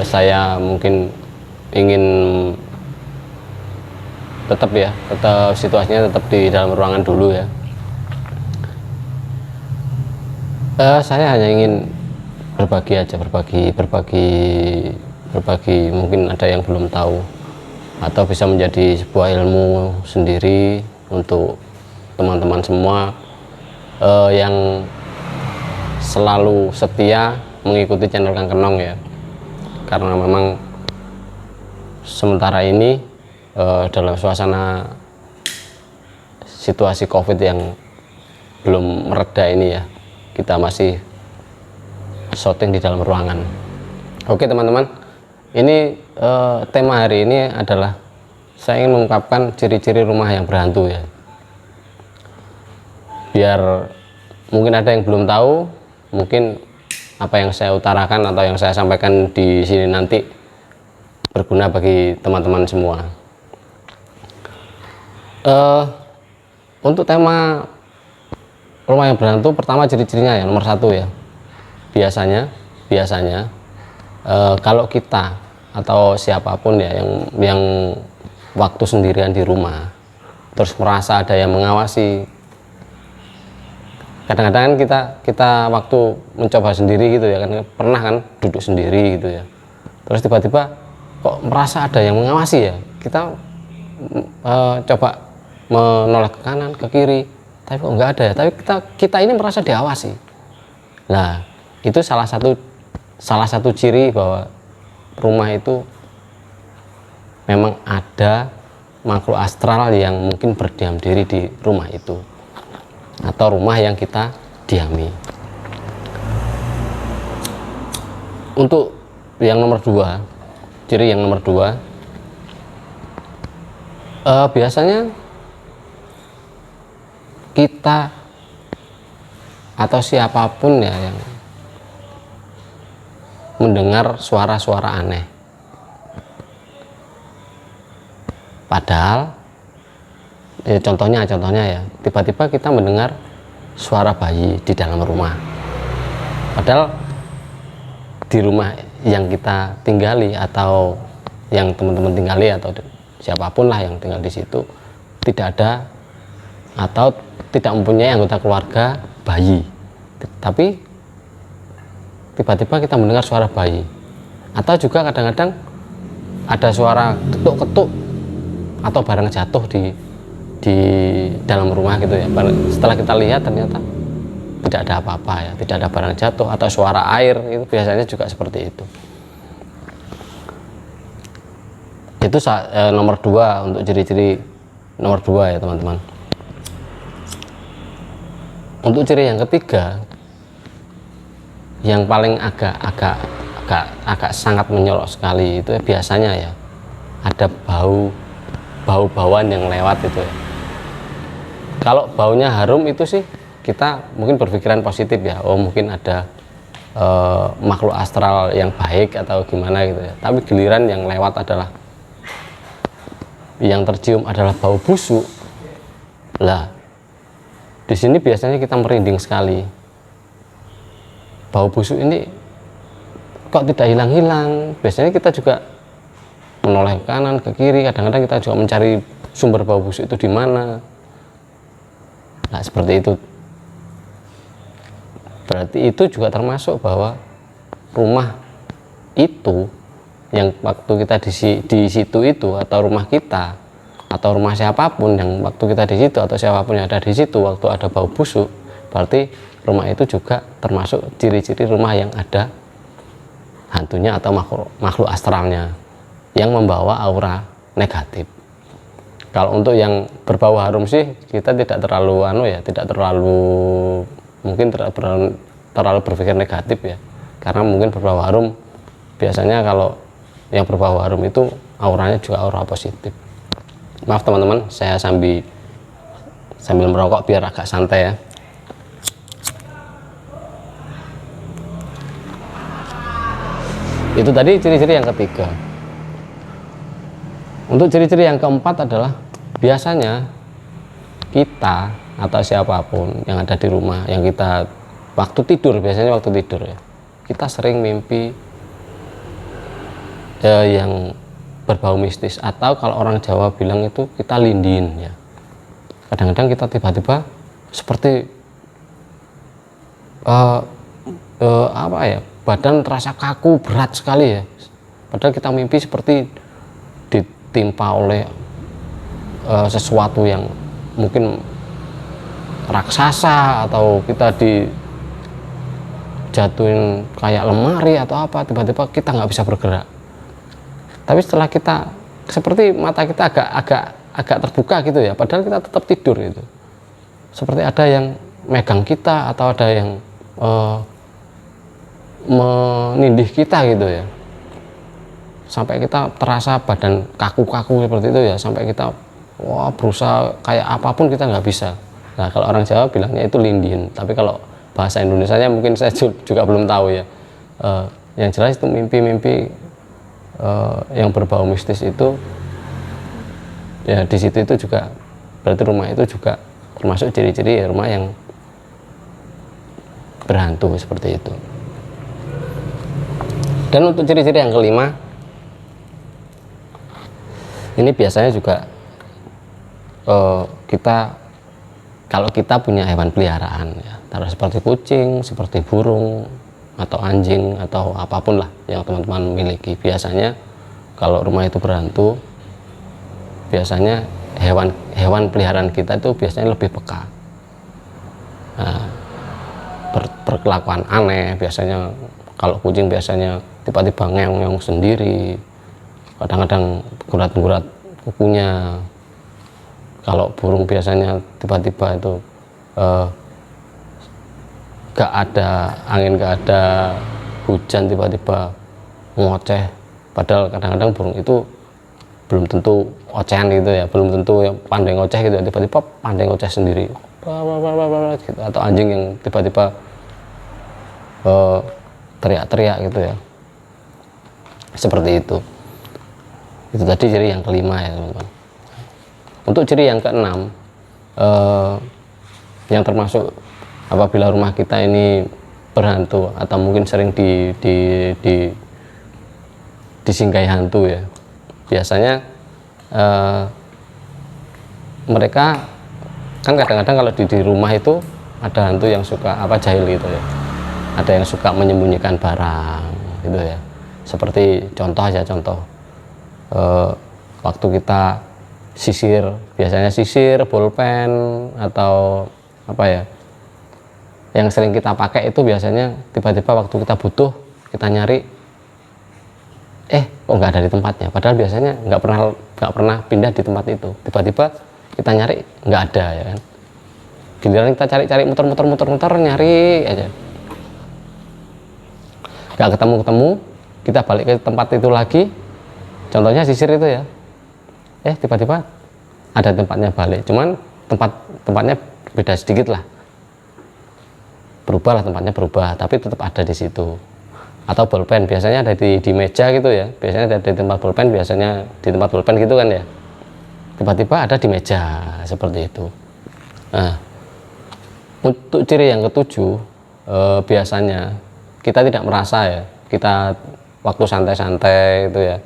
saya mungkin ingin tetap situasinya tetap di dalam ruangan dulu ya. Saya hanya ingin berbagi aja, berbagi, mungkin ada yang belum tahu atau bisa menjadi sebuah ilmu sendiri untuk teman-teman semua yang selalu setia mengikuti channel Kang Kenong ya. Karena memang sementara ini dalam suasana situasi COVID yang belum mereda ini ya, kita masih syuting di dalam ruangan. Oke teman-teman, ini tema hari ini adalah saya ingin mengungkapkan ciri-ciri rumah yang berhantu ya, biar mungkin ada yang belum tahu, mungkin apa yang saya utarakan atau yang saya sampaikan di sini nanti berguna bagi teman-teman semua. Untuk tema rumah yang berhantu, pertama ciri-cirinya ya, nomor satu ya, biasanya kalau kita atau siapapun ya yang waktu sendirian di rumah terus merasa ada yang mengawasi. Kadang-kadang kan kita waktu mencoba sendiri gitu ya kan, pernah kan duduk sendiri gitu ya, terus tiba-tiba kok merasa ada yang mengawasi ya, kita coba menoleh ke kanan ke kiri tapi kok nggak ada ya, tapi kita ini merasa diawasi. Nah itu salah satu ciri bahwa rumah itu memang ada makhluk astral yang mungkin berdiam diri di rumah itu atau rumah yang kita diami. Untuk yang nomor dua, ciri yang nomor dua, biasanya kita atau siapapun ya yang mendengar suara-suara aneh, padahal contohnya ya, tiba-tiba kita mendengar suara bayi di dalam rumah, padahal di rumah yang kita tinggali atau yang teman-teman tinggali atau siapapun lah yang tinggal di situ tidak ada atau tidak mempunyai anggota keluarga bayi, tapi tiba-tiba kita mendengar suara bayi. Atau juga kadang-kadang ada suara ketuk-ketuk atau barang jatuh di dalam rumah gitu ya. Setelah kita lihat ternyata tidak ada apa-apa ya, tidak ada barang jatuh atau suara air, itu biasanya juga seperti itu. Itu nomor dua, untuk ciri-ciri nomor dua ya teman-teman. Untuk ciri yang ketiga, yang paling agak sangat menyolok sekali itu ya, biasanya ya ada bau-bauan yang lewat itu ya. Kalau baunya harum itu sih kita mungkin berpikiran positif ya, oh mungkin ada makhluk astral yang baik atau gimana gitu ya. Tapi giliran yang lewat adalah, yang tercium adalah bau busuk. Lah di sini biasanya kita merinding sekali. Bau busuk ini kok tidak hilang-hilang. Biasanya kita juga menoleh ke kanan ke kiri, kadang-kadang kita juga mencari sumber bau busuk itu di mana. Nah seperti itu. Berarti itu juga termasuk bahwa rumah itu yang waktu kita di situ itu, atau rumah kita atau rumah siapapun yang waktu kita di situ atau siapapun yang ada di situ waktu ada bau busuk, berarti rumah itu juga termasuk ciri-ciri rumah yang ada hantunya atau makhluk astralnya yang membawa aura negatif. Kalau untuk yang berbau harum sih kita tidak terlalu terlalu berpikir negatif ya, karena mungkin berbau harum biasanya kalau yang berbau harum itu auranya juga aura positif. Maaf teman-teman, saya sambil merokok biar agak santai ya. Itu tadi ciri-ciri yang ketiga. Untuk ciri-ciri yang keempat adalah biasanya kita atau siapapun yang ada di rumah, yang kita biasanya waktu tidur ya, kita sering mimpi yang berbau mistis, atau kalau orang Jawa bilang itu kita lindin ya. Kadang-kadang kita tiba-tiba seperti apa ya, badan terasa kaku, berat sekali ya, padahal kita mimpi seperti ditimpa oleh sesuatu yang mungkin raksasa, atau kita dijatuhin kayak lemari atau apa, tiba-tiba kita nggak bisa bergerak. Tapi setelah kita seperti mata kita agak terbuka gitu ya, padahal kita tetap tidur gitu, seperti ada yang megang kita atau ada yang menindih kita gitu ya, sampai kita terasa badan kaku-kaku seperti itu ya, sampai kita berusaha kayak apapun kita nggak bisa. Nah, kalau orang Jawa bilangnya itu lindin, tapi kalau bahasa Indonesianya mungkin saya juga belum tahu ya. Yang jelas itu mimpi-mimpi yang berbau mistis itu ya, di situ itu juga berarti rumah itu juga termasuk ciri-ciri rumah yang berhantu seperti itu. Dan untuk ciri-ciri yang kelima, ini biasanya juga kalau kita punya hewan peliharaan ya, taruh seperti kucing, seperti burung, atau anjing, atau apapun lah yang teman-teman miliki, biasanya kalau rumah itu berhantu, biasanya hewan peliharaan kita itu biasanya lebih peka. Nah, berkelakuan aneh biasanya. Kalau kucing biasanya tiba-tiba ngeong-ngeong sendiri, kadang-kadang gurat-gurat kukunya. Kalau burung biasanya tiba-tiba itu gak ada angin, gak ada hujan, tiba-tiba ngoceh, padahal kadang-kadang burung itu belum tentu ocehan gitu ya, belum tentu yang pandai ngoceh gitu ya, tiba-tiba pandai ngoceh sendiri gitu. Atau anjing yang tiba-tiba teriak-teriak gitu ya, seperti itu tadi ciri yang kelima ya teman-teman. Untuk ciri yang keenam, yang termasuk apabila rumah kita ini berhantu atau mungkin sering disinggahi hantu ya, biasanya mereka kan kadang-kadang kalau di rumah itu ada hantu yang suka jahil gitu ya, ada yang suka menyembunyikan barang gitu ya. Seperti contoh waktu kita sisir, biasanya sisir, bolpen, atau apa ya yang sering kita pakai itu, biasanya tiba-tiba waktu kita butuh, kita nyari kok nggak ada di tempatnya, padahal biasanya nggak pernah pindah di tempat itu, tiba-tiba kita nyari nggak ada ya kan. Giliran kita cari-cari, muter-muter nyari aja nggak ketemu, kita balik ke tempat itu lagi, contohnya sisir itu ya, tiba-tiba ada tempatnya balik, cuman tempatnya beda sedikit lah, tempatnya berubah, tapi tetap ada di situ. Atau bolpen biasanya ada di meja gitu ya, biasanya ada di tempat bolpen, biasanya di tempat bolpen gitu kan ya, tiba-tiba ada di meja seperti itu. Nah, untuk ciri yang ketujuh, biasanya kita tidak merasa ya, kita waktu santai-santai itu ya,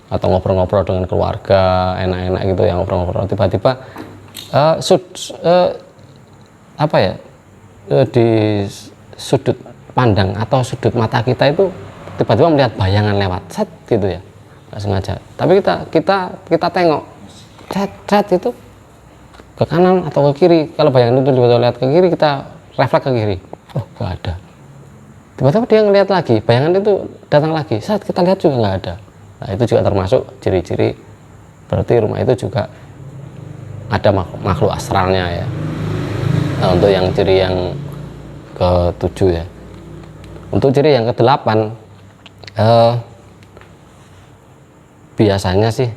atau ngobrol-ngobrol dengan keluarga enak-enak gitu ya, ngobrol-ngobrol, tiba-tiba di sudut pandang atau sudut mata kita itu tiba-tiba melihat bayangan lewat set gitu ya, nggak sengaja, tapi kita tengok set itu ke kanan atau ke kiri. Kalau bayangan itu tiba-tiba lihat ke kiri, kita refleks ke kiri, nggak ada. Tiba-tiba dia ngelihat lagi, bayangan itu datang lagi, saat kita lihat juga nggak ada. Nah, itu juga termasuk ciri-ciri berarti rumah itu juga ada makhluk astralnya ya. Nah, untuk yang ciri yang ketujuh ya. Untuk ciri yang kedelapan, biasanya sih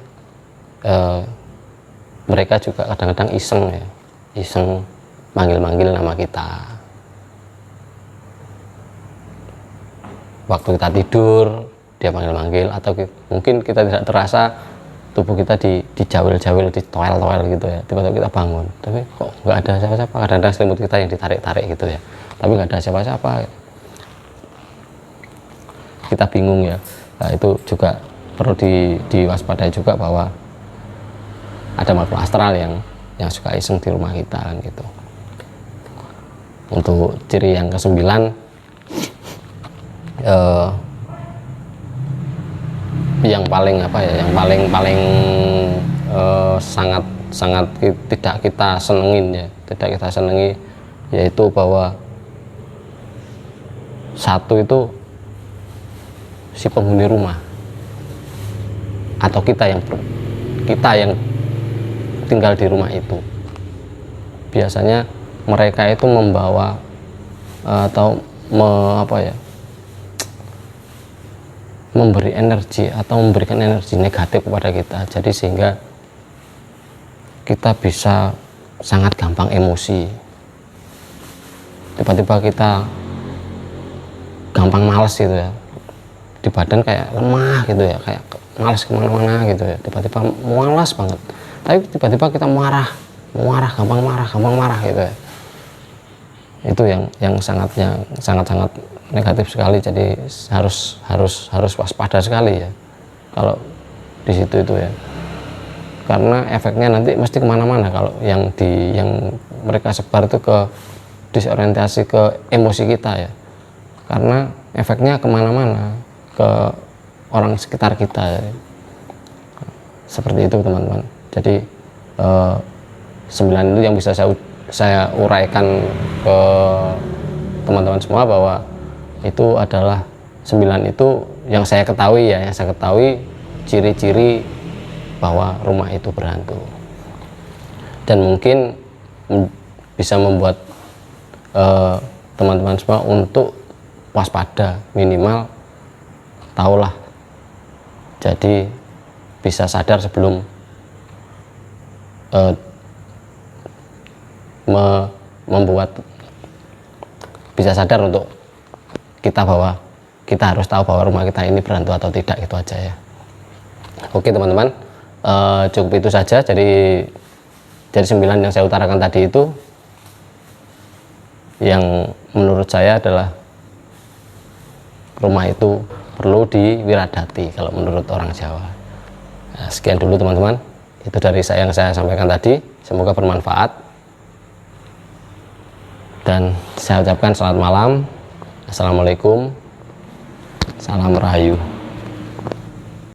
mereka juga kadang-kadang iseng manggil-manggil nama kita. Waktu kita tidur dia manggil-manggil, atau mungkin kita tidak terasa tubuh kita dijawil-jawil, ditoel-toel gitu ya, tiba-tiba kita bangun tapi kok nggak ada siapa-siapa. Kadang-kadang selimut kita yang ditarik-tarik gitu ya, tapi nggak ada siapa-siapa, kita bingung ya. Nah, itu juga perlu diwaspadai juga bahwa ada makhluk astral yang suka iseng di rumah kita kan gitu. Untuk ciri yang ke-9, yang paling sangat tidak kita senengi yaitu bahwa satu itu si penghuni rumah atau kita yang tinggal di rumah itu. Biasanya mereka itu membawa atau memberi energi atau memberikan energi negatif kepada kita, jadi sehingga kita bisa sangat gampang emosi. Tiba-tiba kita gampang males gitu ya, di badan kayak lemah gitu ya, kayak males kemana-mana gitu ya, tiba-tiba malas banget, tapi tiba-tiba kita gampang marah gitu ya. Itu yang sangat negatif sekali. Jadi harus waspada sekali ya kalau di situ itu ya, karena efeknya nanti mesti kemana-mana. Kalau yang mereka sebar itu ke disorientasi ke emosi kita ya, karena efeknya kemana-mana ke orang sekitar kita ya. Seperti itu teman-teman. Jadi 9 itu yang bisa saya uraikan ke teman-teman semua, bahwa itu adalah 9 itu yang saya ketahui ya, ciri-ciri bahwa rumah itu berhantu, dan mungkin bisa membuat teman-teman semua untuk waspada, minimal tahulah, jadi bisa sadar sebelum bisa sadar untuk kita bahwa kita harus tahu bahwa rumah kita ini berhantu atau tidak. Itu aja ya. Oke teman-teman, cukup itu saja. Jadi 9 yang saya utarakan tadi itu yang menurut saya adalah rumah itu perlu diwiradati kalau menurut orang Jawa. Nah, sekian dulu teman-teman, itu dari saya yang saya sampaikan tadi. Semoga bermanfaat, dan saya ucapkan selamat malam. Assalamualaikum, salam rahayu.